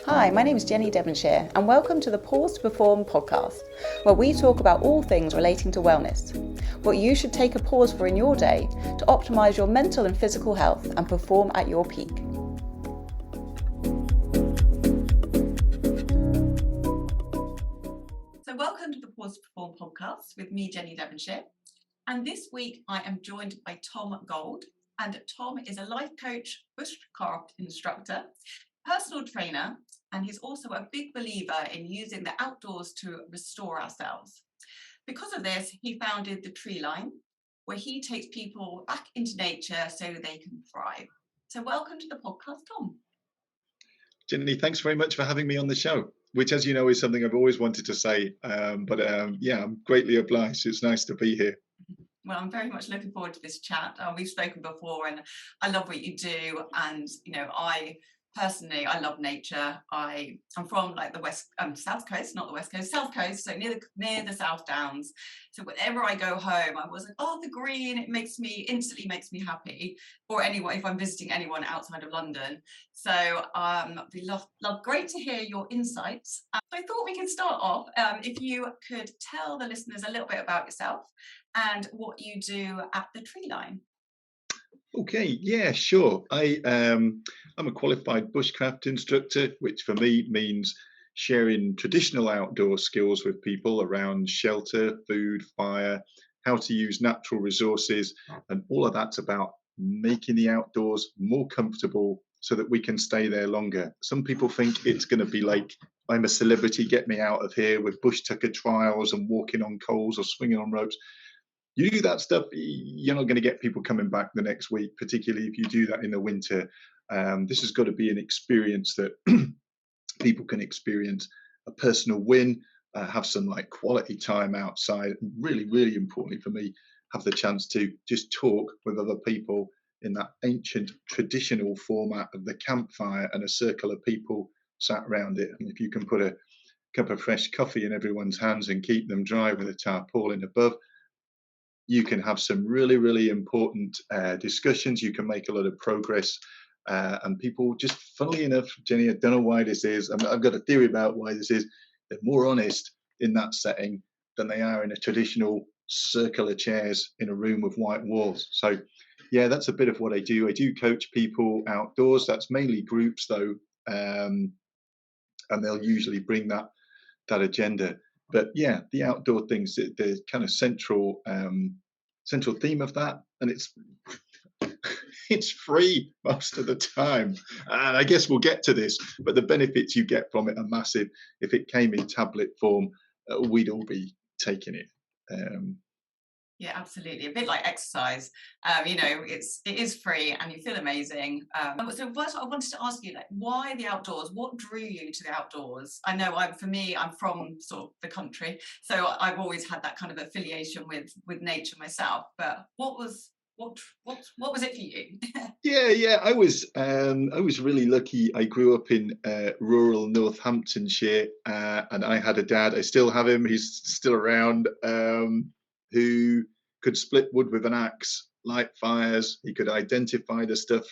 Hi, my name is Jenny Devonshire and welcome to the Pause2Perform podcast, where we talk about all things relating to wellness, what you should take a pause for in your day to optimise your mental and physical health and perform at your peak. So welcome to the Pause2Perform podcast with me, Jenny Devonshire. And this week I am joined by Tom Gold. And Tom is a life coach, Bushcraft Instructor, personal trainer, and he's also a big believer in using the outdoors to restore ourselves. Because of this, he founded the Tree Line, where he takes people back into nature so they can thrive. So welcome to the podcast, Tom. Jenny, thanks very much for having me on the show, which, as you know, is something I've always wanted to say. I'm greatly obliged. It's nice to be here. Well, I'm very much looking forward to this chat. We've spoken before and I love what you do. And, I love nature. I'm from like the south coast, not the west coast, south coast, so near the South Downs. So whenever I go home, I was like, oh, the green, it instantly makes me happy. Or if I'm visiting anyone outside of London. So we love great to hear your insights. So I thought we could start off, if you could tell the listeners a little bit about yourself and what you do at the Tree Line. Okay, yeah, sure. I'm a qualified bushcraft instructor, which for me means sharing traditional outdoor skills with people around shelter, food, fire, how to use natural resources, and all of that's about making the outdoors more comfortable so that we can stay there longer. Some people think it's going to be like, I'm a celebrity, get me out of here with bush tucker trials and walking on coals or swinging on ropes. You do that stuff, you're not going to get people coming back the next week, particularly if you do that in the winter. This has got to be an experience that people can experience a personal win, have some like quality time outside. Really, really importantly for me, have the chance to just talk with other people in that ancient traditional format of the campfire and a circle of people sat around it. And if you can put a cup of fresh coffee in everyone's hands and keep them dry with a tarpaulin above, you can have some really, really important discussions. You can make a lot of progress. And people just, funnily enough, Jenny, I don't know why this is. I've got a theory about why this is. They're more honest in that setting than they are in a traditional circle of chairs in a room with white walls. So, yeah, that's a bit of what I do. I do coach people outdoors. That's mainly groups, though. And they'll usually bring that agenda. But yeah, the outdoor things, the kind of central theme of that, and it's free most of the time. And I guess we'll get to this, but the benefits you get from it are massive. If it came in tablet form, we'd all be taking it. Yeah, absolutely. A bit like exercise. It is free and you feel amazing. So first I wanted to ask you, why the outdoors? What drew you to the outdoors? I know I'm from sort of the country, so I've always had that kind of affiliation with nature myself. But what was it for you? Yeah. I was really lucky. I grew up in rural Northamptonshire, and I had a dad. I still have him. He's still around. Who could split wood with an axe, light fires. He could identify the stuff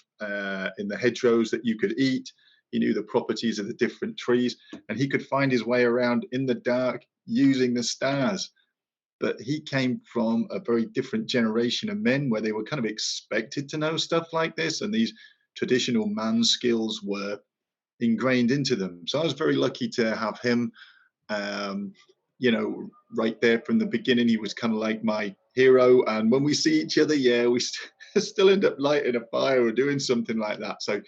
in the hedgerows that you could eat. He knew the properties of the different trees, and he could find his way around in the dark using the stars. But he came from a very different generation of men where they were kind of expected to know stuff like this, and these traditional man skills were ingrained into them. So I was very lucky to have him. Right there from the beginning, he was kind of like my hero. And when we see each other, we still end up lighting a fire or doing something like that. So,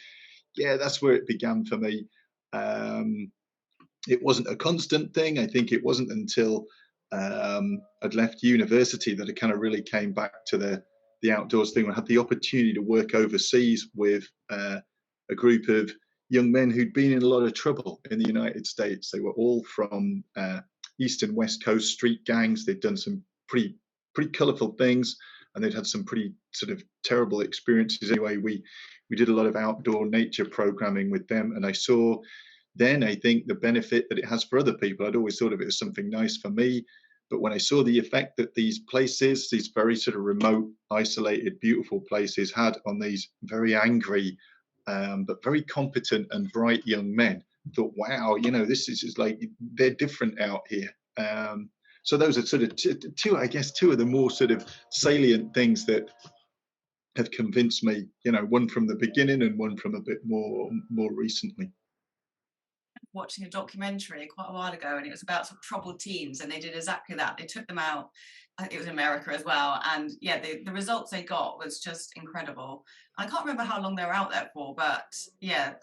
yeah, that's where it began for me. It wasn't a constant thing. I think it wasn't until I'd left university that I kind of really came back to the outdoors thing. I had the opportunity to work overseas with a group of young men who'd been in a lot of trouble in the United States. They were all from East and West Coast street gangs. They'd done some pretty colourful things, and they'd had some pretty sort of terrible experiences. Anyway, we did a lot of outdoor nature programming with them, and I saw then, I think, the benefit that it has for other people. I'd always thought of it as something nice for me, but when I saw the effect that these places, these very sort of remote, isolated, beautiful places had on these very angry but very competent and bright young men, thought, wow, this is just like, they're different out here. So those are sort of two, I guess, two of the more sort of salient things that have convinced me, one from the beginning and one from a bit more recently. Watching a documentary quite a while ago, and it was about sort of troubled teens, and they did exactly that. They took them out, I think it was in America as well, and yeah, the results they got was just incredible. I can't remember how long they were out there for, but yeah,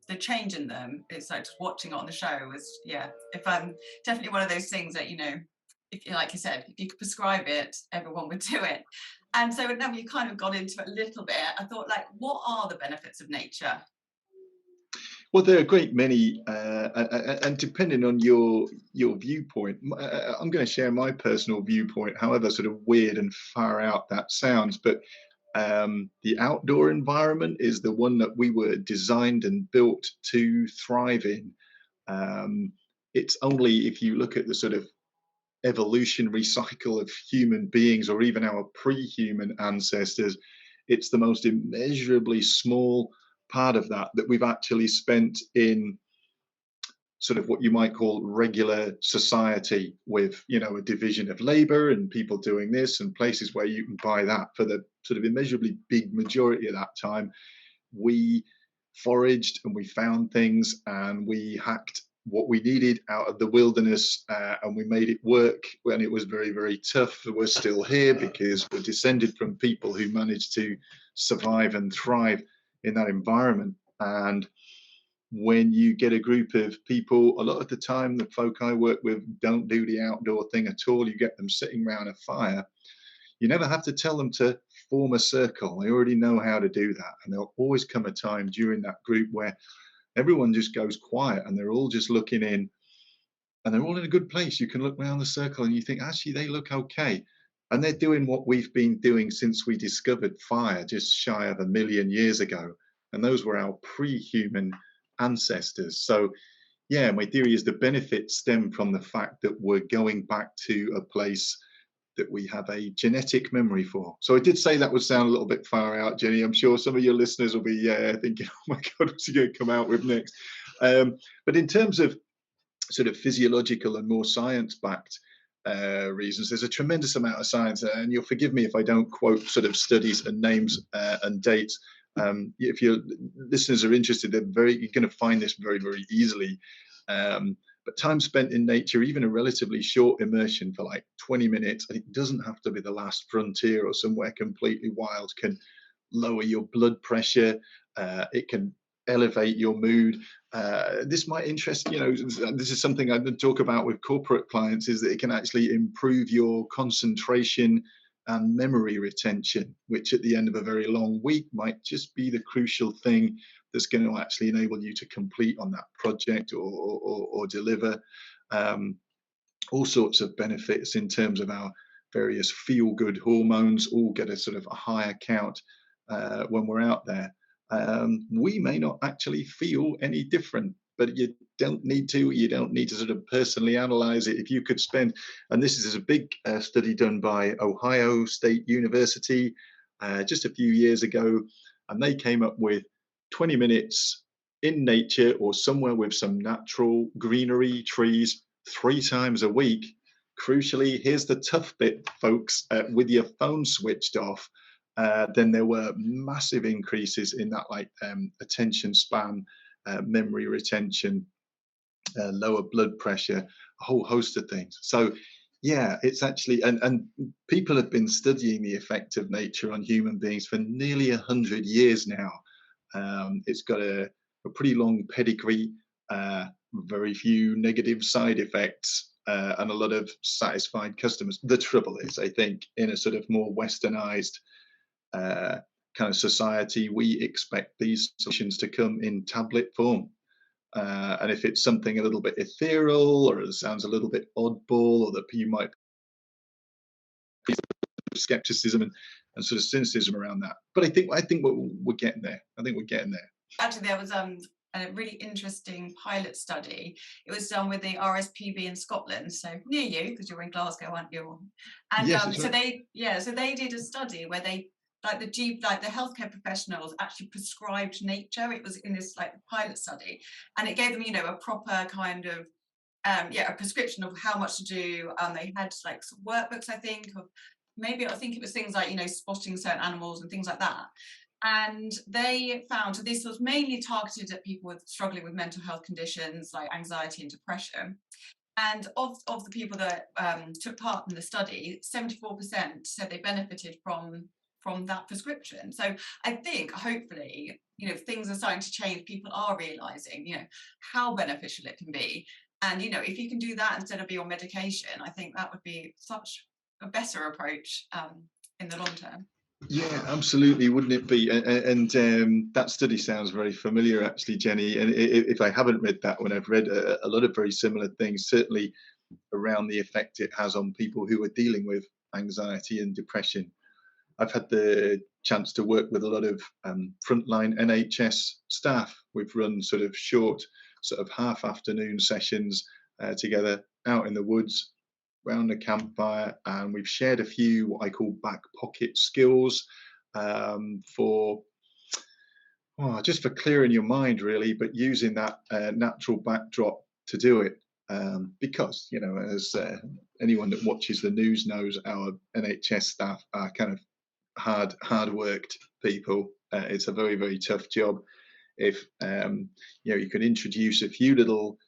the change in them, it's like just watching it on the show was, yeah, if definitely one of those things that, if, like you said, if you could prescribe it, everyone would do it. And so now you kind of got into it a little bit, I thought, like, what are the benefits of nature? Well, there are a great many, and depending on your viewpoint, I'm going to share my personal viewpoint, however sort of weird and far out that sounds. But the outdoor environment is the one that we were designed and built to thrive in. It's only if you look at the sort of evolutionary cycle of human beings, or even our pre-human ancestors, it's the most immeasurably small part of that we've actually spent in sort of what you might call regular society, with a division of labor and people doing this and places where you can buy that. For the sort of immeasurably big majority of that time, we foraged and we found things and we hacked what we needed out of the wilderness, and we made it work when it was very, very tough. We're still here because we're descended from people who managed to survive and thrive in that environment. And when you get a group of people, a lot of the time the folk I work with don't do the outdoor thing at all. You get them sitting around a fire. You never have to tell them to form a circle. They already know how to do that. And there'll always come a time during that group where everyone just goes quiet and they're all just looking in, and they're all in a good place. You can look around the circle and you think, actually, they look okay. And they're doing what we've been doing since we discovered fire just shy of 1 million years ago. And those were our pre-human ancestors. So yeah, my theory is the benefits stem from the fact that we're going back to a place that we have a genetic memory for. So I did say that would sound a little bit far out, Jenny. I'm sure some of your listeners will be thinking, oh my God, what's he going to come out with next? But in terms of sort of physiological and more science-backed reasons, there's a tremendous amount of science, and you'll forgive me if I don't quote sort of studies and names and dates. If your listeners are interested, you're going to find this very, very easily. But time spent in nature, even a relatively short immersion for like 20 minutes, and it doesn't have to be the last frontier or somewhere completely wild, can lower your blood pressure. It can elevate your mood. This might interest, this is something I talk about with corporate clients, is that it can actually improve your concentration and memory retention, which at the end of a very long week might just be the crucial thing that's going to actually enable you to complete on that project or deliver. All sorts of benefits in terms of our various feel-good hormones all get a sort of a higher count when we're out there. We may not actually feel any different, but you don't need to sort of personally analyze it. If you could spend, and this is a big study done by Ohio State University just a few years ago, and they came up with 20 minutes in nature or somewhere with some natural greenery, trees, 3 times a week. Crucially, here's the tough bit, folks, with your phone switched off, then there were massive increases in that, like attention span, memory retention, lower blood pressure, a whole host of things. So yeah, it's actually, and people have been studying the effect of nature on human beings for nearly 100 years now. It's got a pretty long pedigree, very few negative side effects, and a lot of satisfied customers. The trouble is, I think, in a sort of more westernized kind of society, we expect these solutions to come in tablet form. And if it's something a little bit ethereal, or it sounds a little bit oddball, or that you might be skepticism and sort of cynicism around that. But I think we're getting there. Actually, there was a really interesting pilot study. It was done with the RSPB in Scotland, so near you, because you're in Glasgow, aren't you? And yes, so they did a study where they like the healthcare professionals actually prescribed nature. It was in this like pilot study, and it gave them, you know, a proper kind of a prescription of how much to do. They had like some workbooks, I think, of I think it was things like, you know, spotting certain animals and things like that. And they found, so this was mainly targeted at people struggling with mental health conditions like anxiety and depression. And of the people that took part in the study, 74% said they benefited from that prescription. So I think hopefully, you know, things are starting to change. People are realizing, you know, how beneficial it can be. And, you know, if you can do that instead of be on medication, I think that would be such a better approach in the long term. Yeah, absolutely, wouldn't it be? And that study sounds very familiar, actually, Jenny. And if I haven't read that one, I've read a lot of very similar things, certainly around the effect it has on people who are dealing with anxiety and depression. I've had the chance to work with a lot of frontline NHS staff. We've run sort of short, sort of half afternoon sessions together out in the woods, round a campfire, and we've shared a few what I call back pocket skills for just for clearing your mind, really, but using that natural backdrop to do it. Because, you know, as anyone that watches the news knows, our NHS staff are kind of hard worked people. It's a very, very tough job. If you know, you can introduce a few little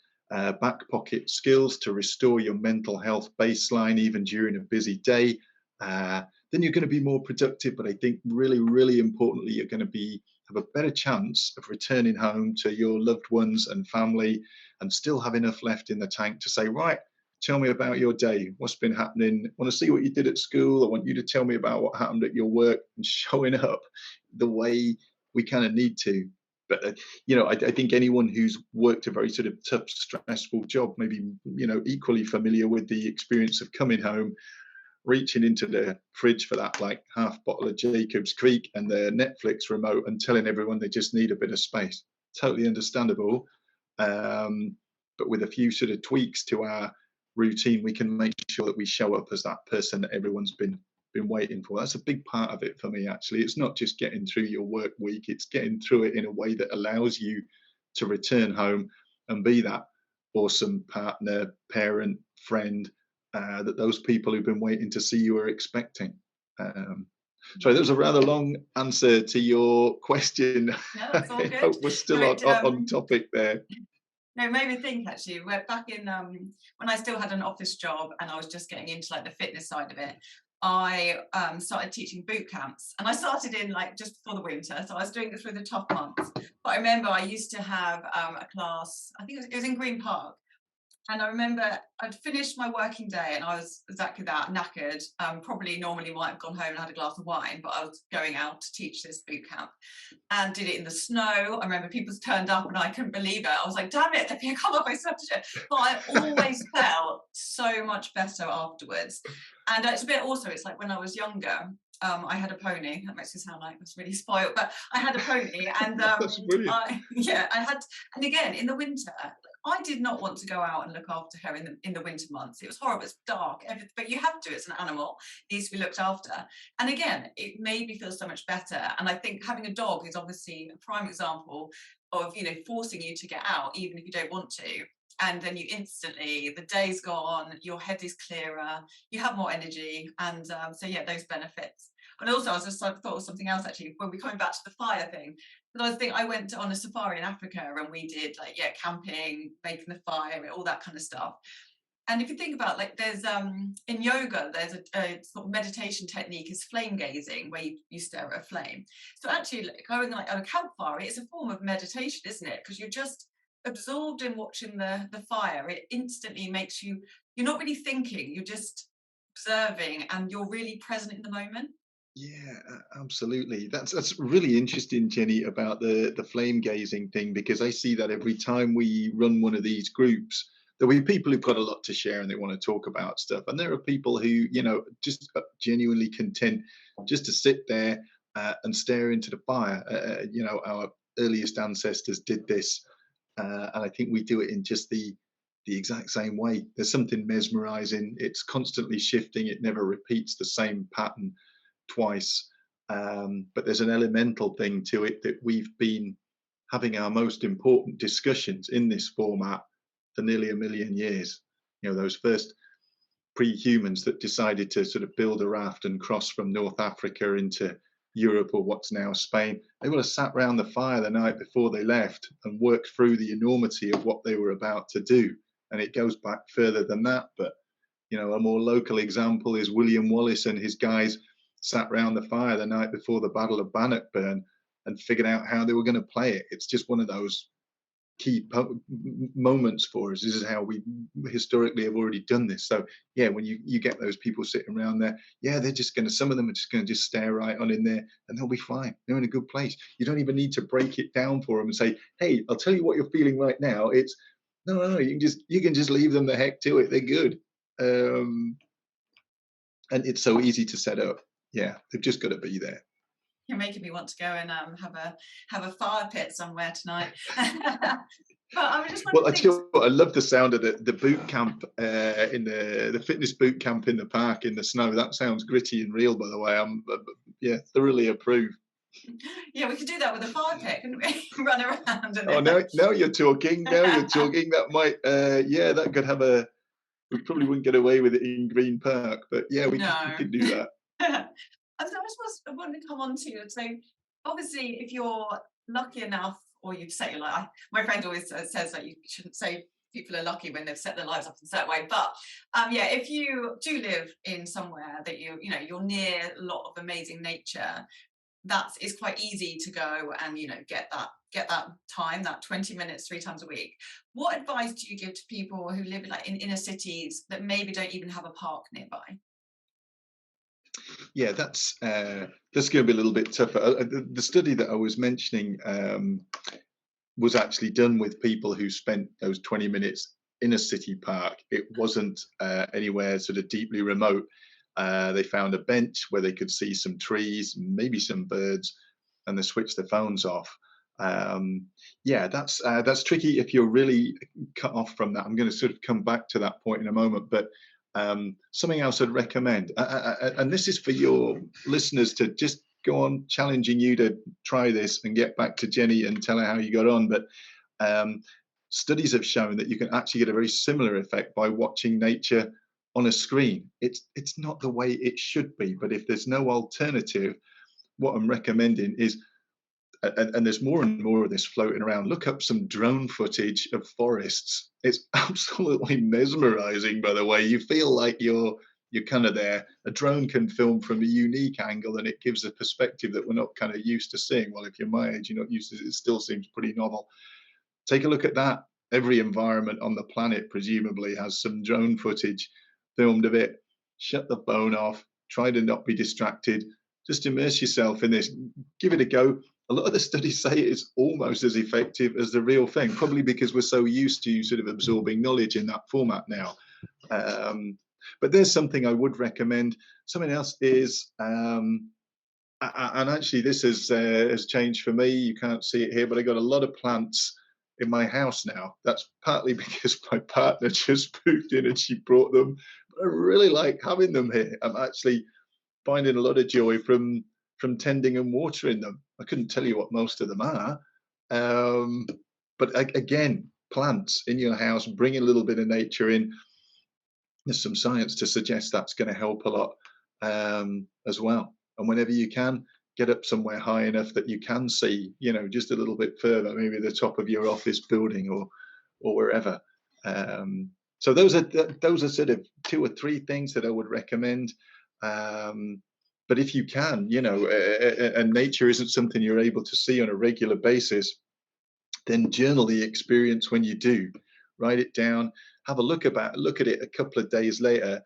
back pocket skills to restore your mental health baseline even during a busy day, then you're going to be more productive. But I think really, really importantly, you're going to have a better chance of returning home to your loved ones and family and still have enough left in the tank to say, right, tell me about your day. What's been happening? I want to see what you did at school. I want you to tell me about what happened at your work, and showing up the way we kind of need to. But, you know, I think anyone who's worked a very sort of tough, stressful job, maybe, you know, equally familiar with the experience of coming home, reaching into the fridge for that like half bottle of Jacob's Creek and the Netflix remote and telling everyone they just need a bit of space. Totally understandable. But with a few sort of tweaks to our routine, we can make sure that we show up as that person that everyone's been waiting for. That's a big part of it for me, actually. It's not just getting through your work week, it's getting through it in a way that allows you to return home and be that awesome partner, parent, friend that those people who've been waiting to see you are expecting. So that was a rather long answer to your question. No, that's all good. I hope we're still on topic there. No, it made me think, actually, back in when I still had an office job and I was just getting into like the fitness side of it, I started teaching boot camps, and I started in like just before the winter, so I was doing it through the tough months. But I remember I used to have a class, I think it was in Green Park. And I remember I'd finished my working day and I was exactly that, knackered. Probably normally might have gone home and had a glass of wine, but I was going out to teach this boot camp and did it in the snow. I remember people turned up and I couldn't believe it. I was like, damn it, I can't believe I still have to do it. But I always felt so much better afterwards. And it's a bit also, it's like when I was younger, I had a pony. That makes me sound like I was really spoiled, but I had a pony, and That's brilliant. and again in the winter, I did not want to go out and look after her in the winter months. It was horrible. It's dark, but you have to. It's an animal; it needs to be looked after. And again, it made me feel so much better. And I think having a dog is obviously a prime example of, you know, forcing you to get out even if you don't want to. And then you instantly, the day's gone, your head is clearer, you have more energy, and so yeah, those benefits. And also, I was just thought of something else actually when we're coming back to the fire thing. Because I went on a safari in Africa and we did like camping, making the fire, all that kind of stuff. And if you think about, like, there's in yoga, there's a sort of meditation technique is flame gazing, where you stare at a flame. So actually, like, going like on a campfire, it's a form of meditation, isn't it? Because you're just absorbed in watching the fire. It instantly makes you're not really thinking, you're just observing, and you're really present in the moment. Yeah, absolutely. That's really interesting, Jenny, about the flame gazing thing, because I see that every time we run one of these groups, there'll be people who've got a lot to share and they want to talk about stuff, and there are people who, you know, just genuinely content just to sit there and stare into the fire. You know, our earliest ancestors did this, and I think we do it in just the exact same way. There's something mesmerizing. It's constantly shifting. It never repeats the same pattern twice. But there's an elemental thing to it that we've been having our most important discussions in this format for nearly a million years. Those first pre-humans that decided to sort of build a raft and cross from North Africa into Europe, or what's now Spain, they would have sat round the fire the night before they left and worked through the enormity of what they were about to do. And it goes back further than that. But, a more local example is William Wallace and his guys sat round the fire the night before the Battle of Bannockburn and figured out how they were going to play it. It's just one of those key moments for us. This is how we historically have already done this. So yeah, when you get those people sitting around there, they're just going to, some of them are just going to just stare right on in there and they'll be fine. They're in a good place. You don't even need to break it down for them and say, hey, I'll tell you what you're feeling right now. It's no, you can just leave them the heck to it. They're good. And it's so easy to set up. Yeah, they've just got to be there. You're making me want to go and have a fire pit somewhere tonight. But I just well, I love the sound of the boot camp in the fitness boot camp in the park in the snow. That sounds gritty and real, by the way. I'm thoroughly approve. Yeah, we could do that with a fire pit, couldn't we? Run around. And now you're talking. Now you're talking. That might that could have a. We probably wouldn't get away with it in Green Park, but yeah, we could do that. I want to come on to it. So obviously, if you're lucky enough, or you've set your life, my friend always says that you shouldn't say people are lucky when they've set their lives up in a certain way. But if you do live in somewhere that you're near a lot of amazing nature, it's quite easy to go and get that time, that 20 minutes 3 times a week. What advice do you give to people who live in inner cities that maybe don't even have a park nearby? Yeah, that's going to be a little bit tougher. The study that I was mentioning was actually done with people who spent those 20 minutes in a city park. It wasn't anywhere sort of deeply remote. They found a bench where they could see some trees, maybe some birds, and they switched their phones off. That's tricky if you're really cut off from that. I'm going to sort of come back to that point in a moment, but something else I'd recommend, and this is for your listeners to just go on challenging you to try this and get back to Jenny and tell her how you got on. But studies have shown that you can actually get a very similar effect by watching nature on a screen. It's not the way it should be, but if there's no alternative, what I'm recommending is, and there's more and more of this floating around, look up some drone footage of forests. It's absolutely mesmerizing, by the way. You feel like you're kind of there. A drone can film from a unique angle, and it gives a perspective that we're not kind of used to seeing. Well, if you're my age, you're not used to it. It still seems pretty novel. Take a look at that. Every environment on the planet presumably has some drone footage filmed of it. Shut the phone off. Try to not be distracted. Just immerse yourself in this. Give it a go. A lot of the studies say it's almost as effective as the real thing, probably because we're so used to sort of absorbing knowledge in that format now. But there's something I would recommend. Something else is, and actually this has changed for me. You can't see it here, but I got a lot of plants in my house now. That's partly because my partner just moved in and she brought them. But I really like having them here. I'm actually finding a lot of joy from tending and watering them. I couldn't tell you what most of them are. But again, plants in your house, bring a little bit of nature in. There's some science to suggest that's going to help a lot as well. And whenever you can, get up somewhere high enough that you can see, just a little bit further, maybe the top of your office building or wherever. So those are sort of 2 or 3 things that I would recommend. But if you can, and nature isn't something you're able to see on a regular basis, then journal the experience when you do. Write it down, have a look at it a couple of days later.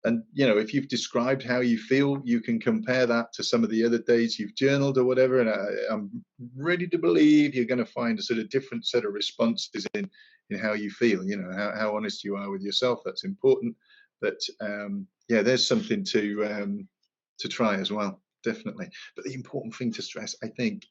And, if you've described how you feel, you can compare that to some of the other days you've journaled or whatever. And I'm ready to believe you're going to find a sort of different set of responses in how you feel, how honest you are with yourself. That's important. But there's something to try as well, definitely. But the important thing to stress, I think,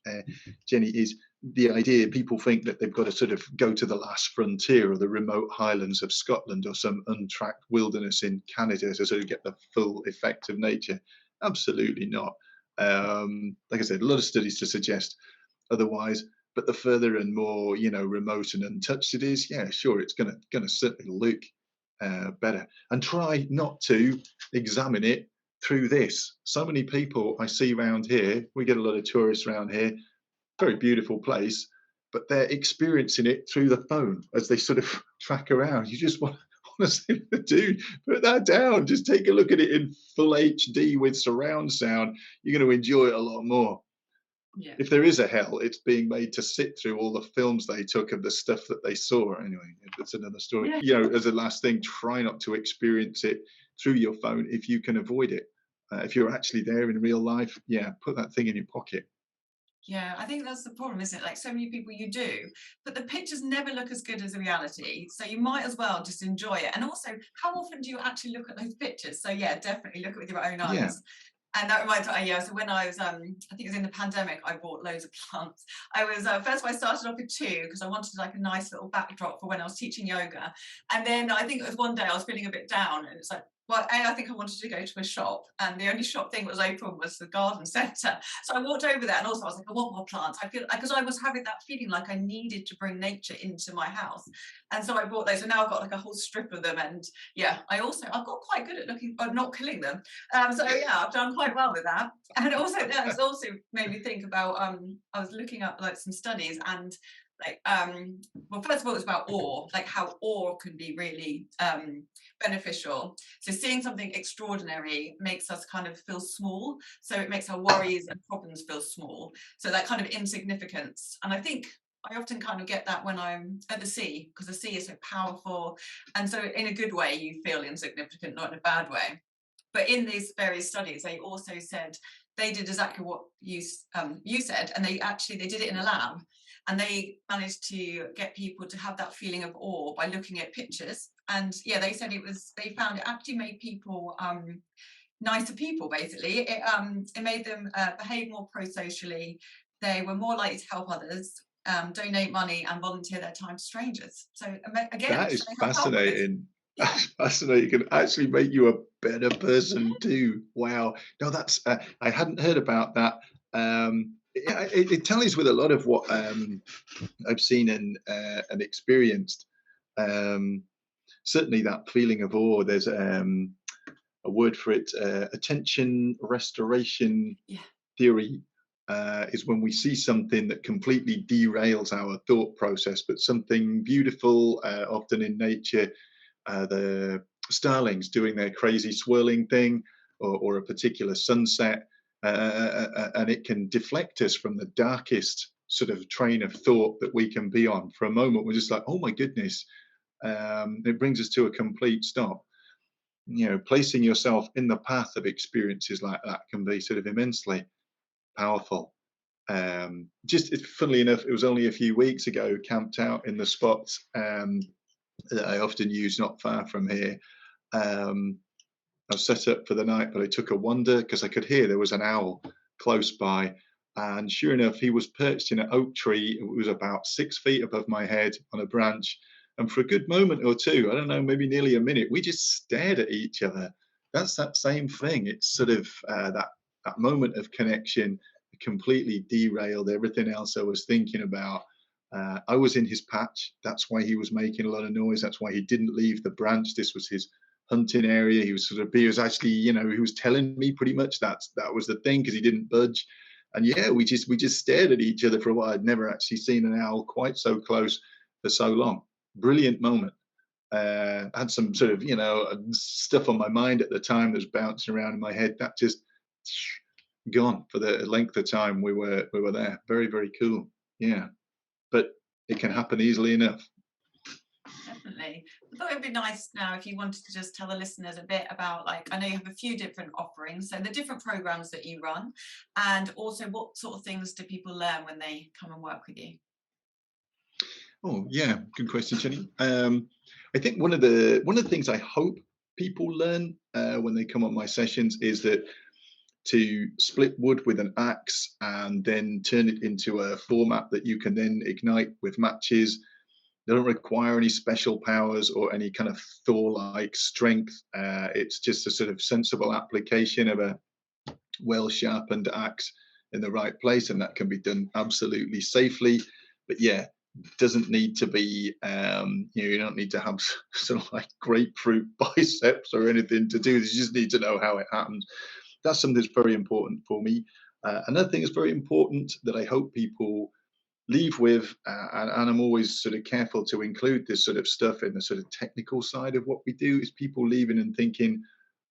Jenny, is the idea. People think that they've got to sort of go to the last frontier or the remote highlands of Scotland or some untracked wilderness in Canada to sort of get the full effect of nature. Absolutely not. Like I said, a lot of studies to suggest otherwise. But the further and more, remote and untouched it is, yeah, sure, it's gonna certainly look better. And try not to examine it through this. So many people I see around here, we get a lot of tourists around here, very beautiful place, but they're experiencing it through the phone as they sort of track around. You just want to say, dude, put that down. Just take a look at it in full HD with surround sound. You're going to enjoy it a lot more. Yeah. If there is a hell, it's being made to sit through all the films they took of the stuff that they saw. Anyway, that's another story. Yeah. As a last thing, try not to experience it through your phone if you can avoid it. If you're actually there in real life, yeah, put that thing in your pocket. Yeah, I think that's the problem, isn't it? Like so many people you do, but the pictures never look as good as the reality. So you might as well just enjoy it. And also, how often do you actually look at those pictures? So yeah, definitely look at it with your own eyes. Yeah. And that reminds me, yeah, so when I was, I think it was in the pandemic, I bought loads of plants. I was, first I started off with 2 because I wanted like a nice little backdrop for when I was teaching yoga. And then I think it was one day I was feeling a bit down and it's like, well, I think I wanted to go to a shop and the only shop thing that was open was the garden centre. So I walked over there and also I was like, I want more plants. I feel, because I was having that feeling like I needed to bring nature into my house. And so I bought those. So now I've got like a whole strip of them. And yeah, I've got quite good at looking, not killing them. So yeah, I've done quite well with that. And also, yeah, it's also made me think about, I was looking up like some studies and like, well, first of all, it's about awe, like how awe can be really beneficial. So seeing something extraordinary makes us kind of feel small. So it makes our worries and problems feel small. So that kind of insignificance. And I think I often kind of get that when I'm at the sea, because the sea is so powerful. And so in a good way, you feel insignificant, not in a bad way. But in these various studies, they also said they did exactly what you said, and they did it in a lab, and they managed to get people to have that feeling of awe by looking at pictures. And yeah, they said they found it actually made people nicer people. Basically, it made them behave more pro-socially. They were more likely to help others, donate money, and volunteer their time to strangers. So again, That is fascinating. Yeah. That's fascinating. It can actually make you a better person too. Wow. No, that's I hadn't heard about that. It tallies with a lot of what I've seen and experienced. Certainly, that feeling of awe. There's a word for it: attention restoration theory. Is when we see something that completely derails our thought process, but something beautiful, often in nature. The starlings doing their crazy swirling thing, or a particular sunset, and it can deflect us from the darkest sort of train of thought that we can be on. For a moment, we're just like, oh my goodness. It brings us to a complete stop. Placing yourself in the path of experiences like that can be sort of immensely powerful. Funnily enough, it was only a few weeks ago, camped out in the spots that I often use not far from here. I was set up for the night, but I took a wander because I could hear there was an owl close by. And sure enough, he was perched in an oak tree. It was about 6 feet above my head on a branch. And for a good moment or two, I don't know, maybe nearly a minute, we just stared at each other. That's that same thing. It's sort of that moment of connection completely derailed everything else I was thinking about. I was in his patch. That's why he was making a lot of noise. That's why he didn't leave the branch. This was his hunting area. He was actually, he was telling me pretty much that was the thing, because he didn't budge. And yeah, we just stared at each other for a while. I'd never actually seen an owl quite so close for so long. Brilliant moment. I had some sort of, stuff on my mind at the time that was bouncing around in my head. That just gone for the length of time we were there. Very, very cool. Yeah. But it can happen easily enough. Definitely. I thought it would be nice now if you wanted to just tell the listeners a bit about, like, I know you have a few different offerings, so the different programs that you run, and also what sort of things do people learn when they come and work with you? Oh yeah, good question, Jenny. I think one of the things I hope people learn when they come on my sessions is that to split wood with an axe and then turn it into a format that you can then ignite with matches. They don't require any special powers or any kind of Thor-like strength. It's just a sort of sensible application of a well sharpened axe in the right place, and that can be done absolutely safely. But yeah, doesn't need to be you don't need to have sort of like grapefruit biceps or anything to do this. You just need to know how it happens. That's something that's very important for me. Another thing that's very important that I hope people leave with, and I'm always sort of careful to include this sort of stuff in the sort of technical side of what we do, is people leaving and thinking,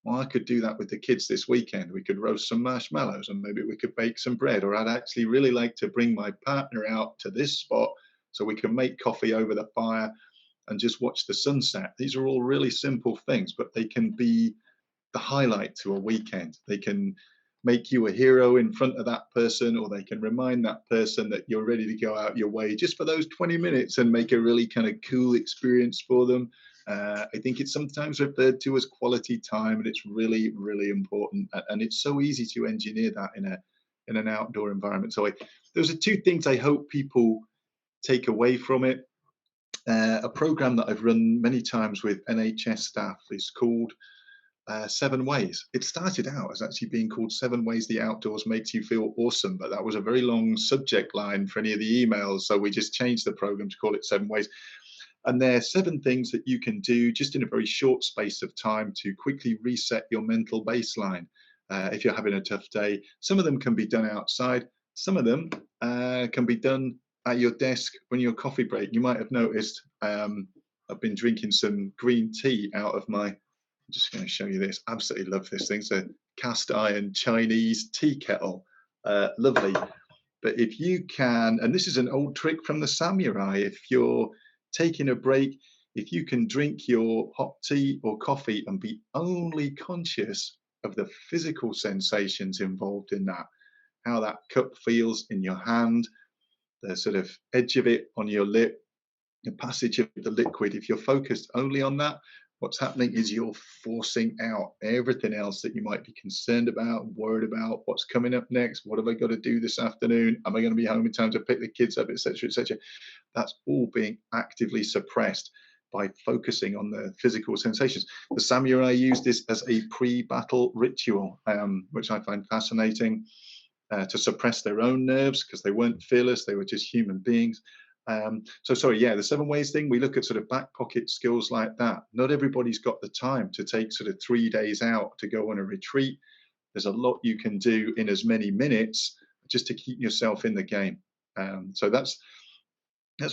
well, I could do that with the kids this weekend. We could roast some marshmallows and maybe we could bake some bread, or I'd actually really like to bring my partner out to this spot so we can make coffee over the fire and just watch the sunset. These are all really simple things, but they can be the highlight to a weekend. They can make you a hero in front of that person, or they can remind that person that you're ready to go out your way just for those 20 minutes and make a really kind of cool experience for them. I think it's sometimes referred to as quality time, and it's really, really important. And it's so easy to engineer that in an outdoor environment. So those are two things I hope people take away from it. A program that I've run many times with NHS staff is called 7 Ways. It started out as actually being called 7 Ways the Outdoors Makes You Feel Awesome, but that was a very long subject line for any of the emails. So we just changed the program to call it 7 Ways. And there are 7 things that you can do just in a very short space of time to quickly reset your mental baseline. If you're having a tough day, some of them can be done outside. Some of them can be done at your desk when your coffee break. You might have noticed I've been drinking some green tea out of my, I'm just going to show you this. Absolutely love this thing. It's a cast iron Chinese tea kettle. Lovely. But if you can, and this is an old trick from the samurai, if you're taking a break, if you can drink your hot tea or coffee and be only conscious of the physical sensations involved in that, how that cup feels in your hand, the sort of edge of it on your lip, the passage of the liquid, if you're focused only on that, what's happening is you're forcing out everything else that you might be concerned about, worried about, what's coming up next, what have I got to do this afternoon, am I going to be home in time to pick the kids up, etc., etc. That's all being actively suppressed by focusing on the physical sensations. The samurai used this as a pre-battle ritual, which I find fascinating, to suppress their own nerves because they weren't fearless, they were just human beings. The 7 Ways thing, we look at sort of back pocket skills like that. Not everybody's got the time to take sort of 3 days out to go on a retreat. There's a lot you can do in as many minutes just to keep yourself in the game. So that's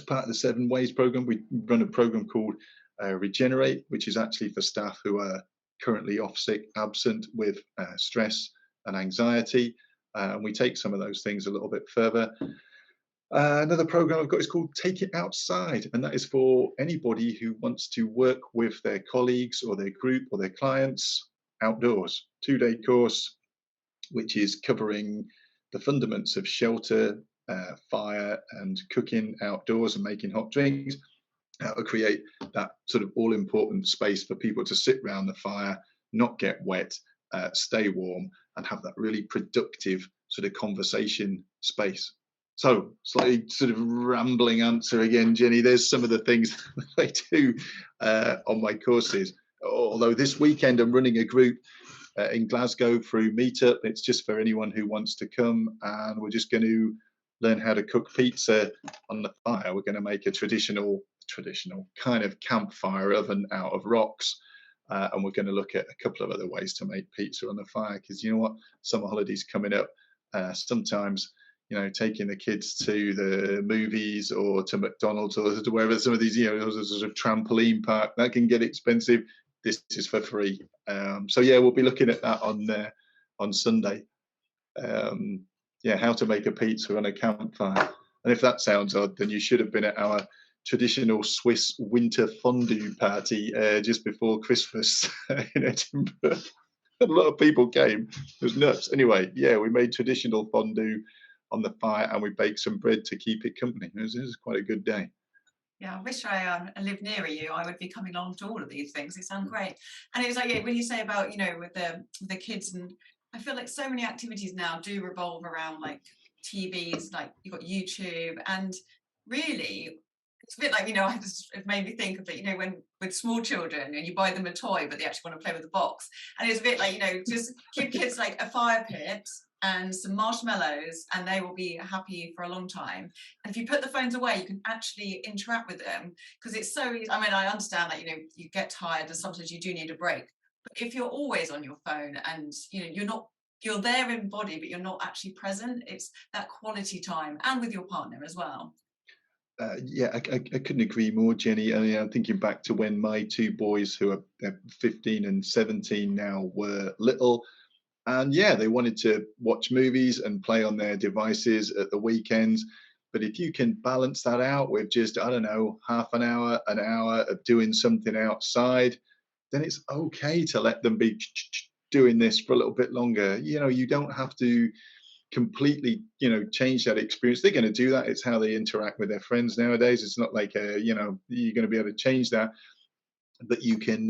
part of the 7 Ways program. We run a program called Regenerate, which is actually for staff who are currently off sick, absent with stress and anxiety. And we take some of those things a little bit further. Another program I've got is called Take It Outside, and that is for anybody who wants to work with their colleagues or their group or their clients outdoors. 2-day course, which is covering the fundamentals of shelter, fire, and cooking outdoors and making hot drinks, how to create that sort of all-important space for people to sit around the fire, not get wet, stay warm, and have that really productive sort of conversation space. So, slightly sort of rambling answer again, Jenny. There's some of the things that I do on my courses. Although this weekend I'm running a group in Glasgow through Meetup. It's just for anyone who wants to come, and we're just going to learn how to cook pizza on the fire. We're going to make a traditional kind of campfire oven out of rocks. And we're going to look at a couple of other ways to make pizza on the fire, because you know what, summer holidays coming up, sometimes taking the kids to the movies or to McDonald's or to wherever, some of these sort of trampoline park, that can get expensive. This is for free. We'll be looking at that on Sunday. How to make a pizza on a campfire. And if that sounds odd, then you should have been at our traditional Swiss winter fondue party just before Christmas in Edinburgh. A lot of people came. It was nuts. Anyway, we made traditional fondue on the fire and we baked some bread to keep it company. It was quite a good day. Yeah, I wish I lived near you. I would be coming along to all of these things. They sound great. And it was like, when you say about, with the kids, and I feel like so many activities now do revolve around like TVs, like you've got YouTube, and really it's a bit like, it made me think of it, when with small children and you buy them a toy, but they actually want to play with the box. And it's a bit like, just give kids like a fire pit and some marshmallows and they will be happy for a long time. And if you put the phones away, you can actually interact with them, because it's so easy. I mean, I understand that, you get tired and sometimes you do need a break. But if you're always on your phone and, you're there in body, but you're not actually present, it's that quality time, and with your partner as well. Yeah, I couldn't agree more, Jenny. I mean, I'm thinking back to when my two boys, who are 15 and 17 now, were little. And yeah, they wanted to watch movies and play on their devices at the weekends. But if you can balance that out with just, I don't know, half an hour of doing something outside, then it's okay to let them be doing this for a little bit longer. You don't have to completely change that experience. They're going to do that. It's how they interact with their friends nowadays. It's not like you're going to be able to change that, but you can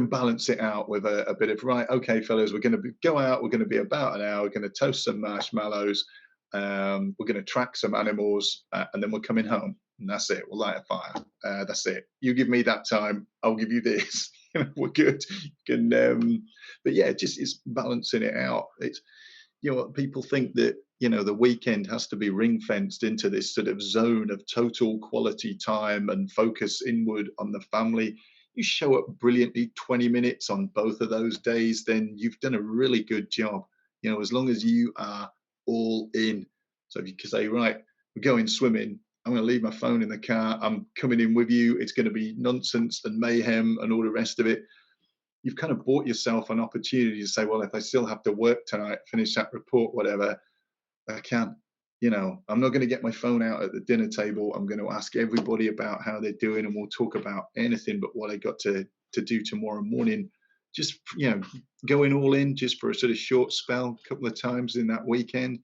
balance it out with a bit of, right, okay fellas, we're going to go out, we're going to be about an hour, we're going to toast some marshmallows, we're going to track some animals, and then we're coming home, and that's it. We'll light a fire. That's it. You give me that time, I'll give you this. We're good. But yeah, it's balancing it out. It's people think that the weekend has to be ring fenced into this sort of zone of total quality time and focus inward on the family. You show up brilliantly 20 minutes on both of those days, then you've done a really good job. As long as you are all in. So if you can say, right, we're going swimming, I'm going to leave my phone in the car, I'm coming in with you, it's going to be nonsense and mayhem and all the rest of it. You've kind of bought yourself an opportunity to say, well, if I still have to work tonight, finish that report, whatever, I can. I'm not going to get my phone out at the dinner table. I'm going to ask everybody about how they're doing, and we'll talk about anything but what I got to do tomorrow morning. Just, going all in just for a sort of short spell, a couple of times in that weekend.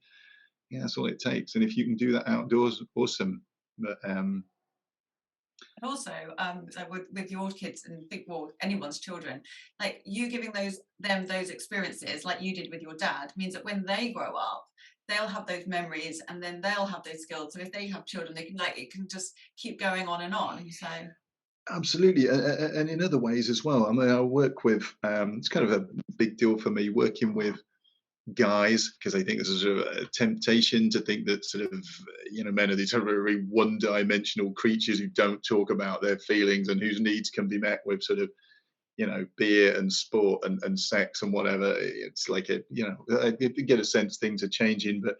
Yeah, that's all it takes. And if you can do that outdoors, awesome. But And also, so with your kids, and anyone's children, like you giving them those experiences, like you did with your dad, means that when they grow up, they'll have those memories, and then they'll have those skills. So if they have children, they can it can just keep going on and on. So absolutely, and in other ways as well. I mean, I work with. It's kind of a big deal for me working with guys, because I think there's a temptation to think that sort of men are these sort of very one-dimensional creatures who don't talk about their feelings and whose needs can be met with sort of beer and sport and sex and whatever. It's like I get a sense things are changing, but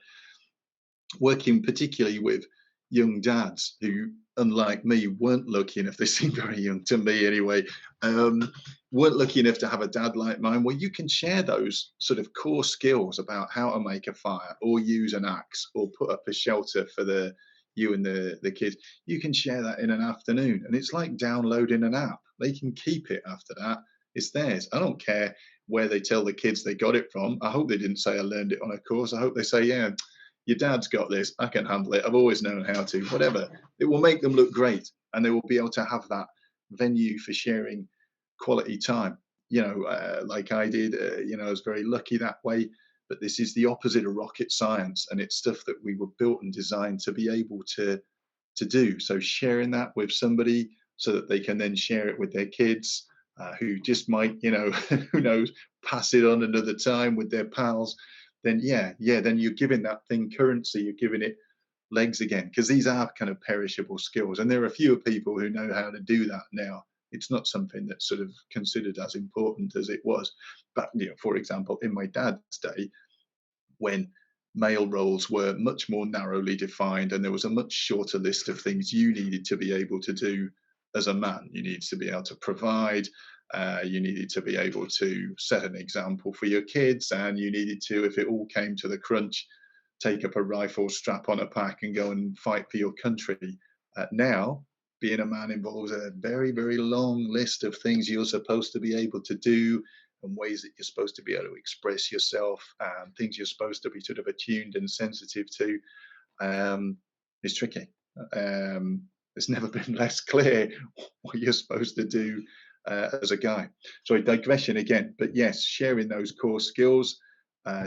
working particularly with young dads who, unlike me, weren't lucky enough, they seem very young to me anyway, weren't lucky enough to have a dad like mine, where you can share those sort of core skills about how to make a fire or use an axe or put up a shelter for you and the kids. You can share that in an afternoon, and it's like downloading an app. They can keep it after that. It's theirs. I don't care where they tell the kids they got it from. I hope they didn't say I learned it on a course. I hope they say, yeah, your dad's got this, I can handle it, I've always known how to, whatever. It will make them look great, and they will be able to have that venue for sharing quality time. Like I did, I was very lucky that way, but this is the opposite of rocket science, and it's stuff that we were built and designed to be able to do. So sharing that with somebody so that they can then share it with their kids, who just might, who knows, pass it on another time with their pals, then then you're giving that thing currency, you're giving it legs again, because these are kind of perishable skills, and there are fewer people who know how to do that now. It's not something that's sort of considered as important as it was. But for example, in my dad's day, when male roles were much more narrowly defined and there was a much shorter list of things you needed to be able to do as a man. You needed to be able to provide, you needed to be able to set an example for your kids, and you needed to, if it all came to the crunch, take up a rifle, strap on a pack and go and fight for your country. Now, being a man involves a very, very long list of things you're supposed to be able to do, and ways that you're supposed to be able to express yourself, and things you're supposed to be sort of attuned and sensitive to. It's tricky. It's never been less clear what you're supposed to do as a guy. Sorry, digression again, but yes, sharing those core skills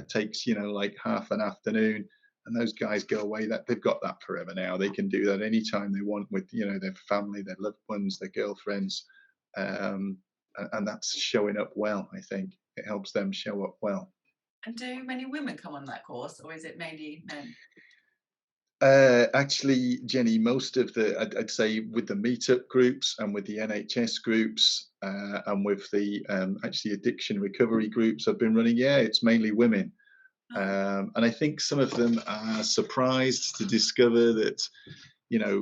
takes like half an afternoon, And those guys go away, that they've got that forever now. They can do that anytime they want with, their family, their loved ones, their girlfriends. And that's showing up well. I think it helps them show up well. And do many women come on that course, or is it mainly men? Actually, Jenny, most of I'd say with the meetup groups and with the NHS groups and with the actually addiction recovery groups I've been running, it's mainly women. And I think some of them are surprised to discover that,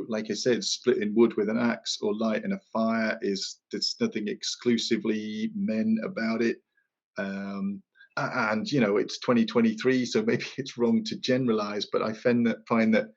like I said, splitting wood with an axe or lighting a fire there's nothing exclusively men about it. And it's 2023, so maybe it's wrong to generalize, but I find that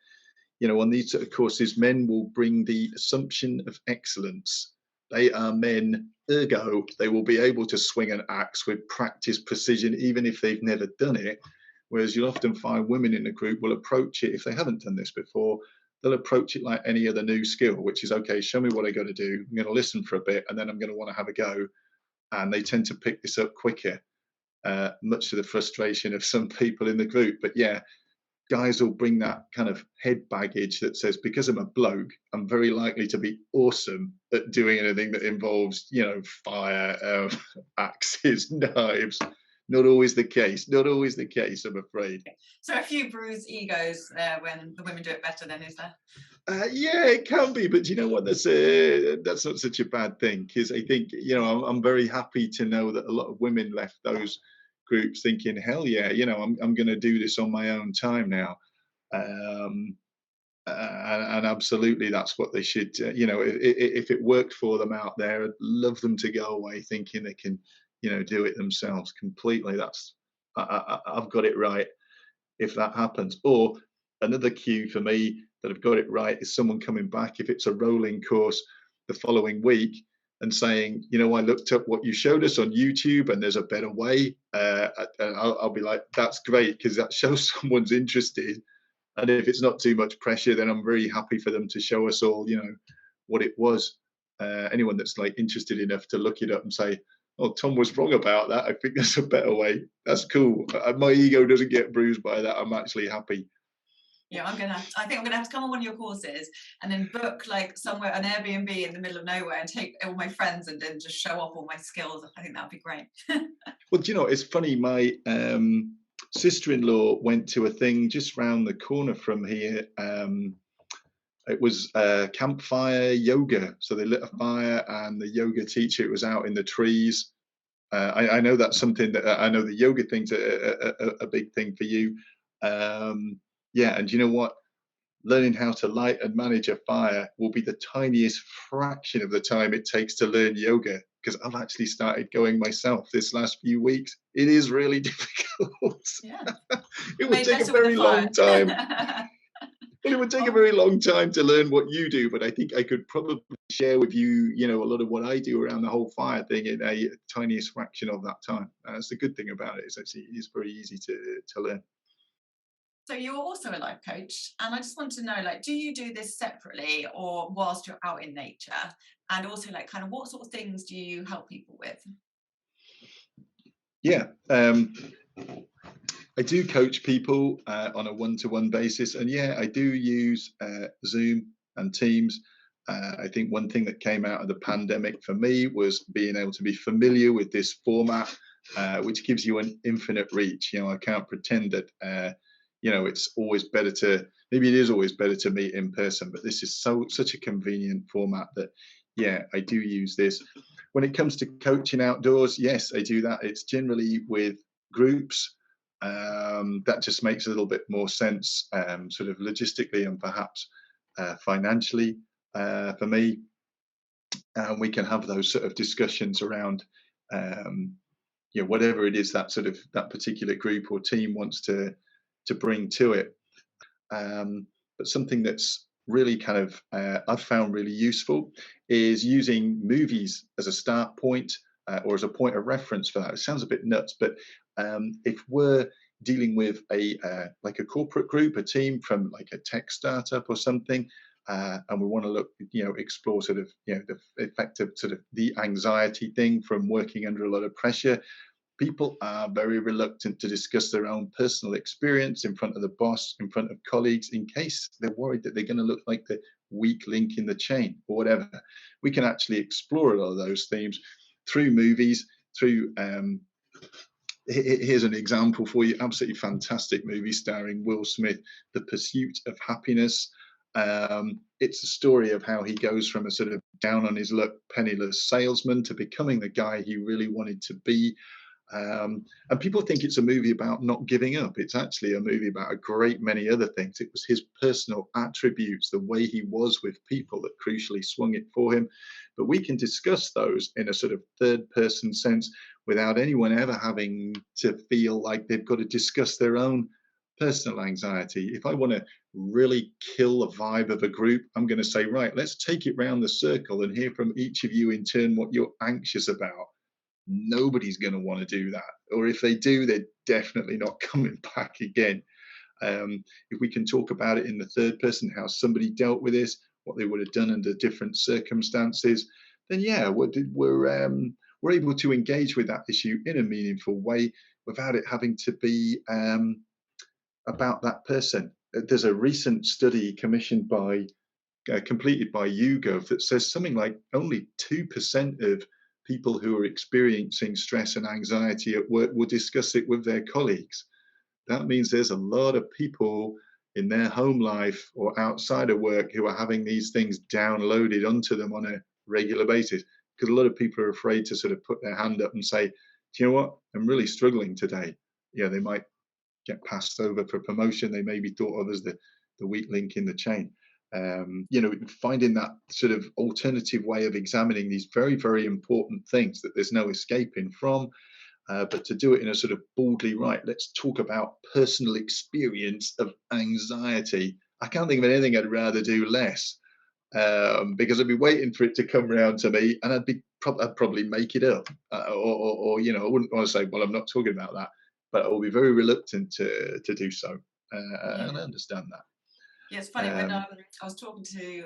on these sort of courses, men will bring the assumption of excellence. They are men, ergo they will be able to swing an axe with practice precision even if they've never done it. Whereas you'll often find women in the group will approach it, if they haven't done this before, they'll approach it like any other new skill, which is, okay, show me what I got to do, I'm going to listen for a bit, and then I'm going to want to have a go. And they tend to pick this up quicker, much to the frustration of some people in the group. But guys will bring that kind of head baggage that says, because I'm a bloke, I'm very likely to be awesome at doing anything that involves, fire, axes, knives. Not always the case, I'm afraid. So a few bruised egos when the women do it better then, is there? It can be, but you know what? That's not such a bad thing, because I think, I'm very happy to know that a lot of women left those groups thinking, hell yeah, I'm going to do this on my own time now. And absolutely, that's what they should, if it worked for them out there, I'd love them to go away thinking they can, do it themselves completely. I've got it right if that happens. Or another cue for me that I've got it right is someone coming back, if it's a rolling course, the following week, and saying, I looked up what you showed us on YouTube and there's a better way. I'll be like, that's great, because that shows someone's interested. And if it's not too much pressure, then I'm very happy for them to show us all, what it was. Anyone that's like interested enough to look it up and say, oh, Tom was wrong about that, I think there's a better way. That's cool. My ego doesn't get bruised by that. I'm actually happy. Yeah, I think I'm gonna have to come on one of your courses and then book like somewhere, an Airbnb in the middle of nowhere, and take all my friends and then just show off all my skills. I think that'd be great. Well, it's funny. My sister-in-law went to a thing just round the corner from here. It was campfire yoga. So they lit a fire, and the yoga teacher, it was out in the trees. I know that's something that I know the yoga thing's a big thing for you. And you know what? Learning how to light and manage a fire will be the tiniest fraction of the time it takes to learn yoga, because I've actually started going myself this last few weeks. It is really difficult. Yeah. It would take a very long time. Well, it would take a very long time to learn what you do, but I think I could probably share with you, a lot of what I do around the whole fire thing in a tiniest fraction of that time. That's the good thing about it. It's very easy to learn. So you're also a life coach, and I just want to know, do you do this separately or whilst you're out in nature? And also, kind of what sort of things do you help people with? Yeah, I do coach people on a one-to-one basis, and I do use Zoom and Teams. I think one thing that came out of the pandemic for me was being able to be familiar with this format, which gives you an infinite reach. I can't pretend that it's always better to, maybe it is always better to meet in person, but this is such a convenient format that I do use this. When it comes to coaching outdoors, yes, I do that. It's generally with groups. That just makes a little bit more sense, sort of logistically and perhaps financially for me. And we can have those sort of discussions around whatever it is that particular group or team wants to bring to it. But something that's really kind of I've found really useful is using movies as a start point or as a point of reference for that. It sounds a bit nuts, but if we're dealing with a corporate group, a team from like a tech startup or something, and we want to explore the effect of the anxiety thing from working under a lot of pressure, People are very reluctant to discuss their own personal experience in front of the boss, in front of colleagues, in case they're worried that they're going to look like the weak link in the chain or whatever. We can actually explore a lot of those themes through movies, through here's an example for you. Absolutely fantastic movie starring Will Smith, The Pursuit of Happiness. It's a story of how he goes from a sort of down on his luck, penniless salesman to becoming the guy he really wanted to be. And people think it's a movie about not giving up. It's actually a movie about a great many other things. It was his personal attributes, the way he was with people, that crucially swung it for him. But we can discuss those in a sort of third person sense without anyone ever having to feel like they've got to discuss their own personal anxiety. If I want to really kill the vibe of a group, I'm going to say, right, let's take it round the circle and hear from each of you in turn what you're anxious about. Nobody's going to want to do that. Or if they do, they're definitely not coming back again. If we can talk about it in the third person, how somebody dealt with this, what they would have done under different circumstances, then yeah, we're able to engage with that issue in a meaningful way without it having to be about that person. There's a recent study completed by YouGov that says something like only 2% of people who are experiencing stress and anxiety at work will discuss it with their colleagues. That means there's a lot of people in their home life or outside of work who are having these things downloaded onto them on a regular basis, because a lot of people are afraid to sort of put their hand up and say, do you know what, I'm really struggling today. Yeah, they might get passed over for promotion. They may be thought of as the weak link in the chain. Finding that sort of alternative way of examining these very, very important things that there's no escaping from, but to do it in a sort of boldly, right, let's talk about personal experience of anxiety. I can't think of anything I'd rather do less, because I'd be waiting for it to come around to me, and I'd probably make it up, or I wouldn't want to say, well, I'm not talking about that, but I will be very reluctant to do so, and I understand that. Yeah, it's funny when I was talking to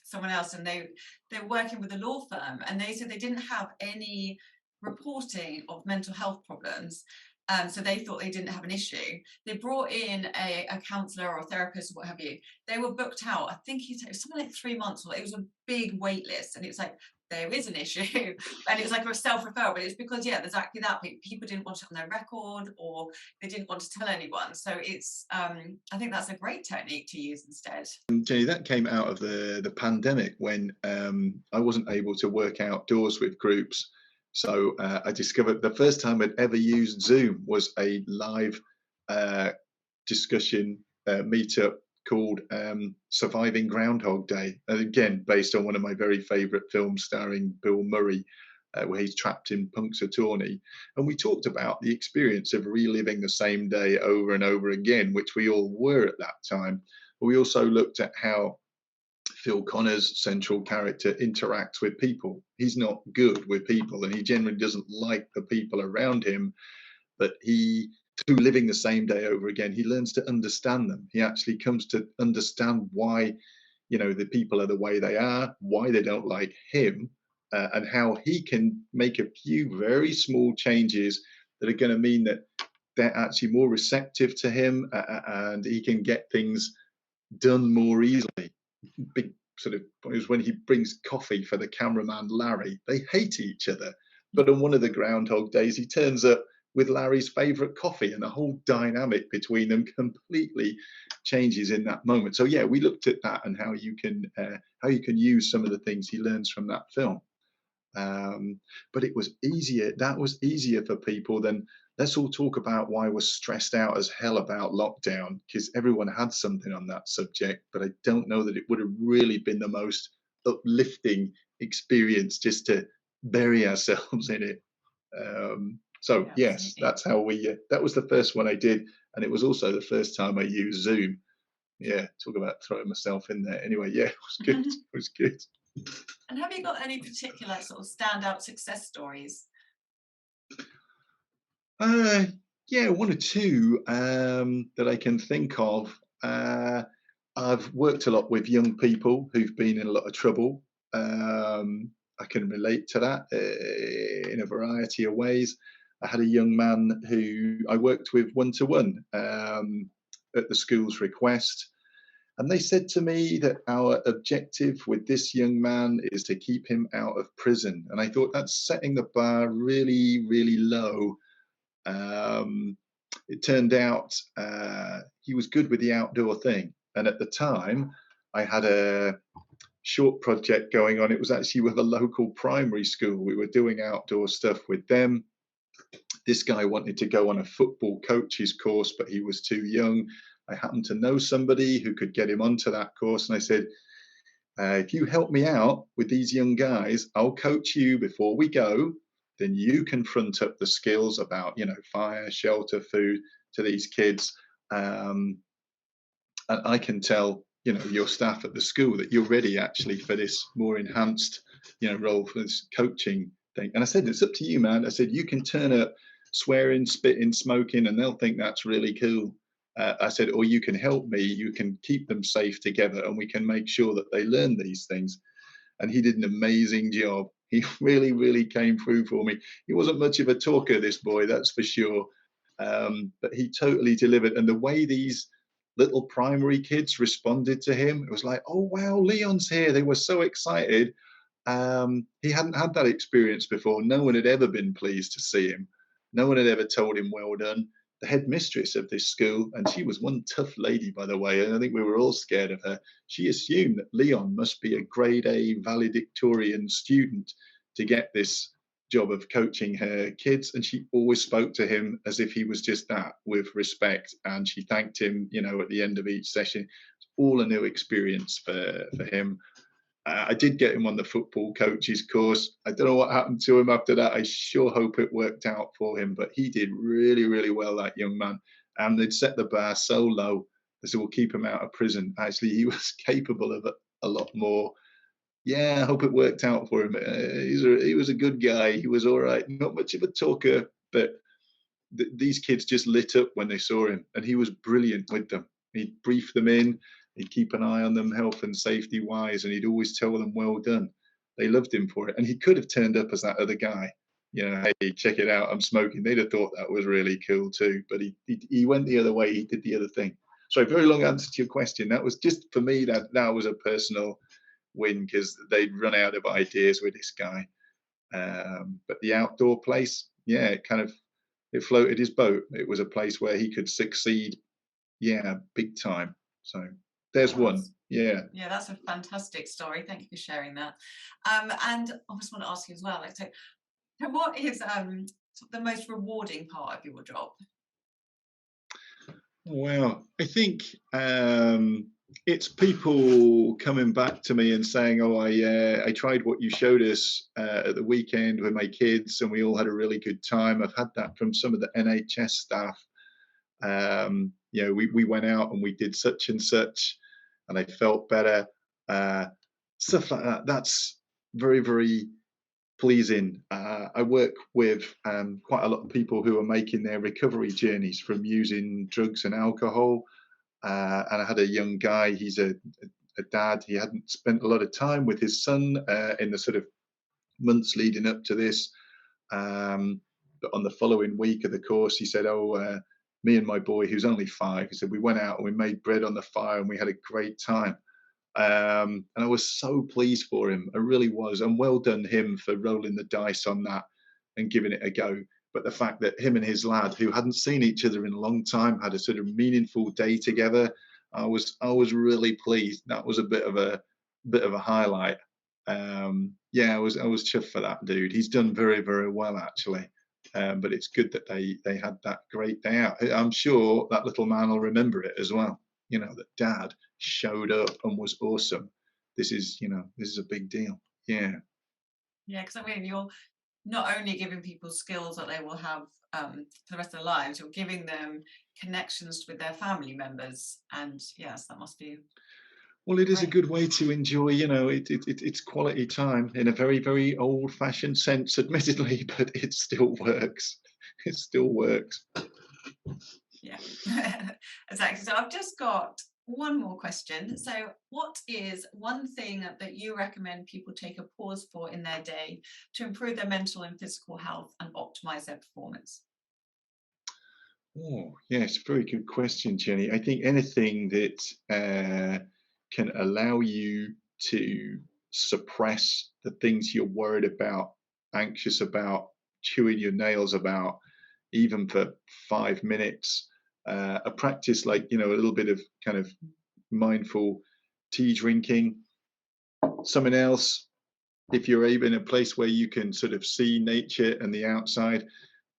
someone else, and they're working with a law firm, and they said they didn't have any reporting of mental health problems, so they thought they didn't have an issue. They brought in a counsellor or a therapist or what have you. They were booked out. I think he said it was something like 3 months, or it was a big wait list, and it's like, there is an issue. And it was like a self-referral, but it's because, yeah, exactly that. People didn't want it on their record, or they didn't want to tell anyone. So it's, I think that's a great technique to use instead. Jenny, that came out of the pandemic when I wasn't able to work outdoors with groups. So I discovered the first time I'd ever used Zoom was a live discussion meetup called Surviving Groundhog Day, and again based on one of my very favourite films starring Bill Murray, where he's trapped in Punxsutawney, and we talked about the experience of reliving the same day over and over again, which we all were at that time. But we also looked at how Phil Connor's central character interacts with people. He's not good with people, and he generally doesn't like the people around him, but through living the same day over again, he learns to understand them. He actually comes to understand why, the people are the way they are, why they don't like him, and how he can make a few very small changes that are going to mean that they're actually more receptive to him, and he can get things done more easily. Big sort of is when he brings coffee for the cameraman Larry. They hate each other, but on one of the Groundhog Days, he turns up with Larry's favorite coffee, and the whole dynamic between them completely changes in that moment. So yeah, we looked at that and how you can use some of the things he learns from that film. But it was easier. That was easier for people than let's all talk about why we're stressed out as hell about lockdown, because everyone had something on that subject. But I don't know that it would have really been the most uplifting experience just to bury ourselves in it. So yeah, yes, that's how that was the first one I did, and it was also the first time I used Zoom. Yeah, talk about throwing myself in there. Anyway, yeah, it was good. It was good. And have you got any particular sort of standout success stories? Yeah, one or two that I can think of. I've worked a lot with young people who've been in a lot of trouble. I can relate to that in a variety of ways. I had a young man who I worked with one-to-one at the school's request. And they said to me that our objective with this young man is to keep him out of prison. And I thought that's setting the bar really, really low. It turned out he was good with the outdoor thing. And at the time, I had a short project going on. It was actually with a local primary school. We were doing outdoor stuff with them. This guy wanted to go on a football coach's course, but he was too young. I happened to know somebody who could get him onto that course. And I said, if you help me out with these young guys, I'll coach you before we go. Then you can front up the skills about, fire, shelter, food to these kids. And I can tell, your staff at the school that you're ready actually for this more enhanced, role for this coaching thing. And I said, it's up to you, man. I said, you can turn up swearing, spitting, smoking, and they'll think that's really cool. I said, or you can help me, you can keep them safe together and we can make sure that they learn these things. And he did an amazing job. He really, really came through for me. He wasn't much of a talker, this boy, that's for sure. But he totally delivered. And the way these little primary kids responded to him, it was like, oh, wow, Leon's here. They were so excited. He hadn't had that experience before. No one had ever been pleased to see him. No one had ever told him, well done. The headmistress of this school, and she was one tough lady, by the way, and I think we were all scared of her. She assumed that Leon must be a grade A valedictorian student to get this job of coaching her kids, and she always spoke to him as if he was just that, with respect, and she thanked him, at the end of each session. It's all a new experience for him. I did get him on the football coach's course. I don't know what happened to him after that. I sure hope it worked out for him, but he did really, really well, that young man. And they'd set the bar so low, they said, we'll keep him out of prison. Actually, he was capable of a lot more. Yeah, I hope it worked out for him. He was a good guy. He was all right. Not much of a talker, but these kids just lit up when they saw him, and he was brilliant with them. He'd brief them in. He'd keep an eye on them health and safety wise, and he'd always tell them, well done. They loved him for it. And he could have turned up as that other guy. Hey, check it out, I'm smoking. They'd have thought that was really cool too. But he went the other way. He did the other thing. Sorry, very long answer to your question. That was just, for me, that was a personal win, because they'd run out of ideas with this guy. But the outdoor place, yeah, it floated his boat. It was a place where he could succeed, big time. So there's one. Yeah, that's a fantastic story. Thank you for sharing that. And I just want to ask you as well, so what is the most rewarding part of your job? Well, I think it's people coming back to me and saying, oh, I tried what you showed us at the weekend with my kids, and we all had a really good time. I've had that from some of the NHS staff. We went out and we did such and such, and I felt better. Stuff like that. That's very, very pleasing. I work with quite a lot of people who are making their recovery journeys from using drugs and alcohol. And I had a young guy, he's a dad. He hadn't spent a lot of time with his son in the sort of months leading up to this. But on the following week of the course, he said, me and my boy, who's only 5, he said, we went out and we made bread on the fire and we had a great time. And I was so pleased for him. I really was. And well done him for rolling the dice on that and giving it a go. But the fact that him and his lad, who hadn't seen each other in a long time, had a sort of meaningful day together, I was really pleased. That was a bit of a highlight. I was chuffed for that dude. He's done very, very well, actually. But it's good that they had that great day out. I'm sure that little man will remember it as well. That dad showed up and was awesome. This is a big deal. Yeah. Yeah, because I mean, you're not only giving people skills that they will have for the rest of their lives, you're giving them connections with their family members. And yes, that must be. Well, it is a good way to enjoy, it's quality time in a very, very old-fashioned sense, admittedly, but it still works. It still works. Yeah, exactly. So I've just got one more question. So what is one thing that you recommend people take a pause for in their day to improve their mental and physical health and optimize their performance? Oh, yes, very good question, Jenny. I think anything that can allow you to suppress the things you're worried about, anxious about, chewing your nails about, even for 5 minutes. A practice like, a little bit of kind of mindful tea drinking. Something else, if you're able in a place where you can sort of see nature and the outside,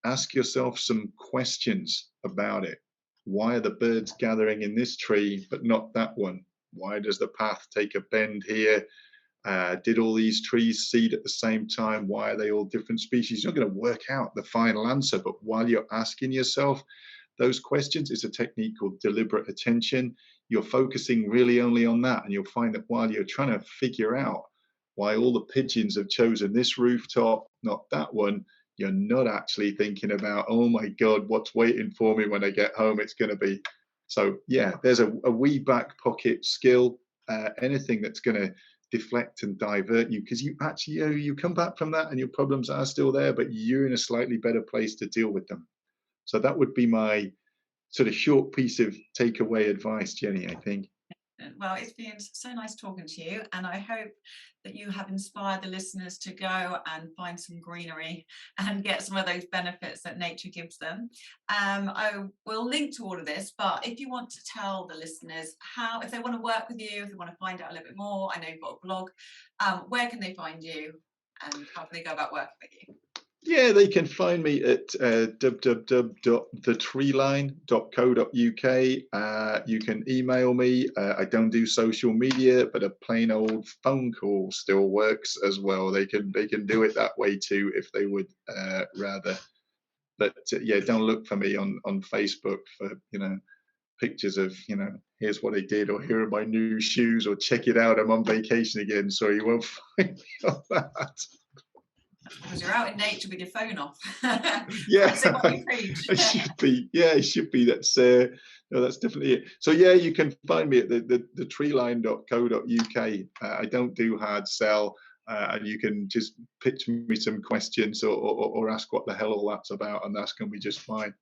ask yourself some questions about it. Why are the birds gathering in this tree but not that one? Why does the path take a bend here? Did all these trees seed at the same time? Why are they all different species? You're not going to work out the final answer, but while you're asking yourself those questions, it's a technique called deliberate attention. You're focusing really only on that, and you'll find that while you're trying to figure out why all the pigeons have chosen this rooftop, not that one, you're not actually thinking about, oh my God, what's waiting for me when I get home? It's going to be. So yeah, there's a wee back pocket skill, anything that's going to deflect and divert you, because you actually, you come back from that and your problems are still there, but you're in a slightly better place to deal with them. So that would be my sort of short piece of takeaway advice, Jenny, I think. Well, it's been so nice talking to you, and I hope that you have inspired the listeners to go and find some greenery and get some of those benefits that nature gives them. I will link to all of this, but if you want to tell the listeners how, if they want to work with you, if they want to find out a little bit more, I know you've got a blog, where can they find you and how can they go about working with you? Yeah, they can find me at www.thetreeline.co.uk. You can email me. I don't do social media, but a plain old phone call still works as well. They can do it that way too if they would rather. But yeah, don't look for me on Facebook for pictures of here's what I did, or here are my new shoes, or check it out, I'm on vacation again. So you won't find me on that. Because you're out in nature with your phone off. Yeah, So what you preach. it should be. Yeah, it should be. That's definitely it. So yeah, you can find me at the treeline.co.uk. I don't do hard sell, and you can just pitch me some questions or ask what the hell all that's about, and that's going to be just fine.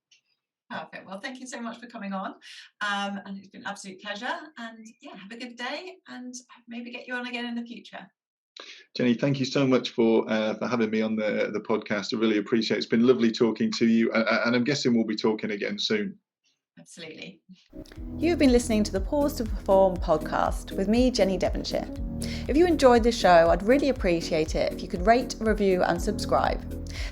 Perfect. Well, thank you so much for coming on, and it's been an absolute pleasure. And yeah, have a good day, and maybe get you on again in the future. Jenny, thank you so much for having me on the podcast. I really appreciate it. It's been lovely talking to you, and I'm guessing we'll be talking again soon. Absolutely. You've been listening to the Pause2Perform podcast with me, Jenny Devonshire. If you enjoyed this show, I'd really appreciate it if you could rate, review and subscribe.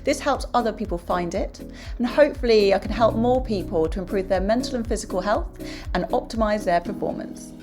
This helps other people find it, and hopefully I can help more people to improve their mental and physical health and optimise their performance.